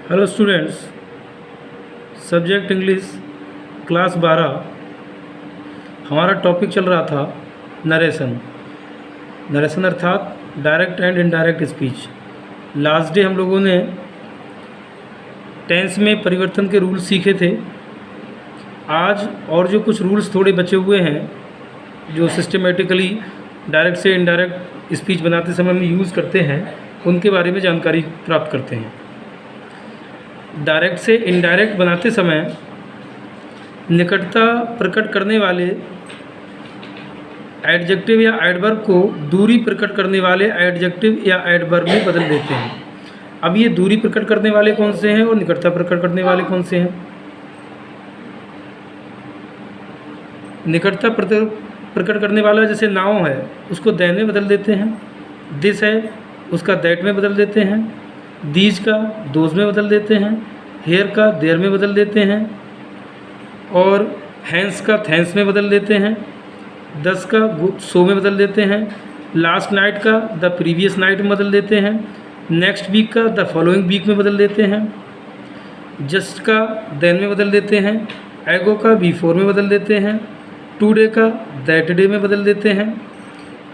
Hello students, subject English class 12। हमारा topic चल रहा था नरेशन अर्थात direct and indirect speech. Last day हम लोगों ने टेंस में परिवर्तन के रूल्स सीखे थे। आज और जो कुछ रूल्स थोड़े बचे हुए हैं जो सिस्टमेटिकली डायरेक्ट से इनडायरेक्ट स्पीच बनाते समय हम यूज़ करते हैं, उनके बारे में जानकारी प्राप्त करते हैं। डायरेक्ट से इनडायरेक्ट बनाते समय निकटता प्रकट करने वाले एडजेक्टिव या एडवर्ब को दूरी प्रकट करने वाले एडजेक्टिव या एडवर्ब में बदल देते हैं। अब ये दूरी प्रकट करने वाले कौन से हैं और निकटता प्रकट करने वाले कौन से हैं? निकटता प्रकट करने वाला जैसे नाउ है, उसको दैन में बदल देते हैं। दिस है, उसका दैट में बदल देते हैं। दीज का दोज में बदल देते हैं। हेयर का देयर में बदल देते हैं। और हैंस का थैंस में बदल देते हैं। दस का सो में बदल देते हैं। लास्ट नाइट का द प्रीवियस नाइट में बदल देते हैं। नेक्स्ट वीक का द फॉलोइंग वीक में बदल देते हैं। जस्ट का देन में बदल देते हैं। एगो का बिफोर में बदल देते हैं। टू डे का दैट डे में बदल देते हैं।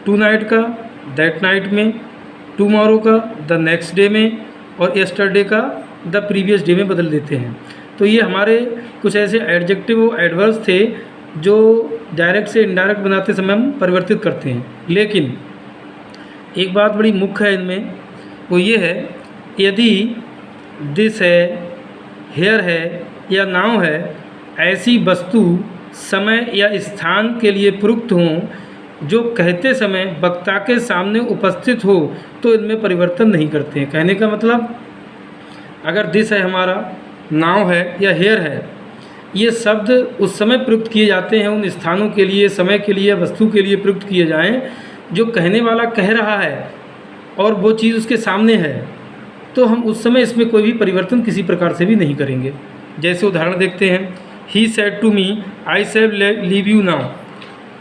टू नाइट का दैट नाइट में। टुमारो का द नेक्स्ट डे में। और यस्टरडे का द प्रीवियस डे में बदल देते हैं। तो ये हमारे कुछ ऐसे एडजेक्टिव और एडवर्ब्स थे जो डायरेक्ट से इनडायरेक्ट बनाते समय हम परिवर्तित करते हैं। लेकिन एक बात बड़ी मुख्य है इनमें, वो ये है, यदि दिस है, हेयर है या नाउ है ऐसी वस्तु समय या स्थान के लिए प्रयुक्त हों जो कहते समय वक्ता के सामने उपस्थित हो, तो इनमें परिवर्तन नहीं करते हैं। कहने का मतलब, अगर दिस है हमारा, नाउ है या हेयर है, ये शब्द उस समय प्रयुक्त किए जाते हैं, उन स्थानों के लिए, समय के लिए, वस्तु के लिए प्रयुक्त किए जाएं जो कहने वाला कह रहा है और वो चीज़ उसके सामने है, तो हम उस समय इसमें कोई भी परिवर्तन किसी प्रकार से भी नहीं करेंगे। जैसे उदाहरण देखते हैं, he said to me I shall leave you now.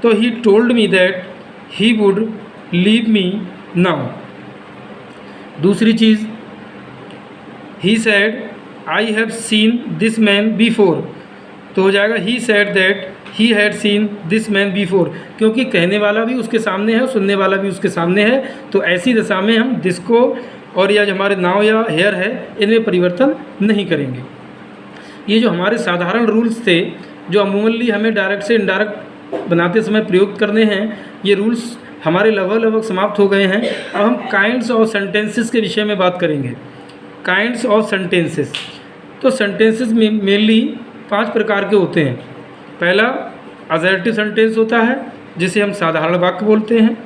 तो he told me that he would leave me now. दूसरी चीज़, he said I have seen this man before, तो हो जाएगा he said that he had seen this man before, क्योंकि कहने वाला भी उसके सामने है और सुनने वाला भी उसके सामने है। तो ऐसी दशा में हम दिस को और या जो हमारे नाउ या हेयर है इनमें परिवर्तन नहीं करेंगे। ये जो हमारे साधारण रूल्स थे जो अमूमनली हमें डायरेक्ट से इनडायरेक्ट बनाते समय प्रयोग करने हैं, ये रूल्स हमारे लगभग समाप्त हो गए हैं। अब हम काइंड्स ऑफ सेंटेंसेस के विषय में बात करेंगे। काइंड्स ऑफ सेंटेंसेस, तो सेंटेंसेस में मेनली 5 प्रकार के होते हैं। पहला असर्टिव सेंटेंस होता है जिसे हम साधारण वाक्य बोलते हैं।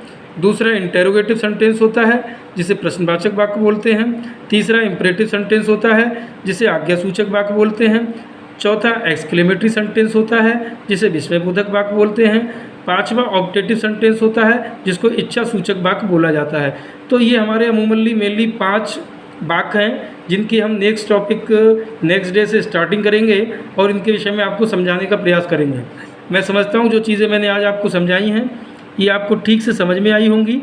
दूसरा इंटेरोगेटिव सेंटेंस होता है जिसे प्रश्नवाचक वाक्य बोलते हैं। तीसरा इंपरेटिव सेंटेंस होता है जिसे आज्ञासूचक वाक्य बोलते हैं। चौथा एक्सक्लेमेटरी सेंटेंस होता है जिसे विस्मयबोधक वाक्य बोलते हैं। पांचवा ऑब्जेक्टिव सेंटेंस होता है जिसको इच्छा सूचक वाक्य बोला जाता है। तो ये हमारे अमूमनली मेनली 5 वाक्य हैं जिनकी हम नेक्स्ट टॉपिक नेक्स्ट डे से स्टार्टिंग करेंगे और इनके विषय में आपको समझाने का प्रयास करेंगे। मैं समझता हूँ जो चीज़ें मैंने आज आपको समझाई हैं ये आपको ठीक से समझ में आई होंगी।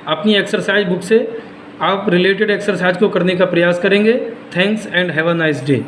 अपनी एक्सरसाइज बुक से आप रिलेटेड एक्सरसाइज को करने का प्रयास करेंगे। Thanks and have a nice day.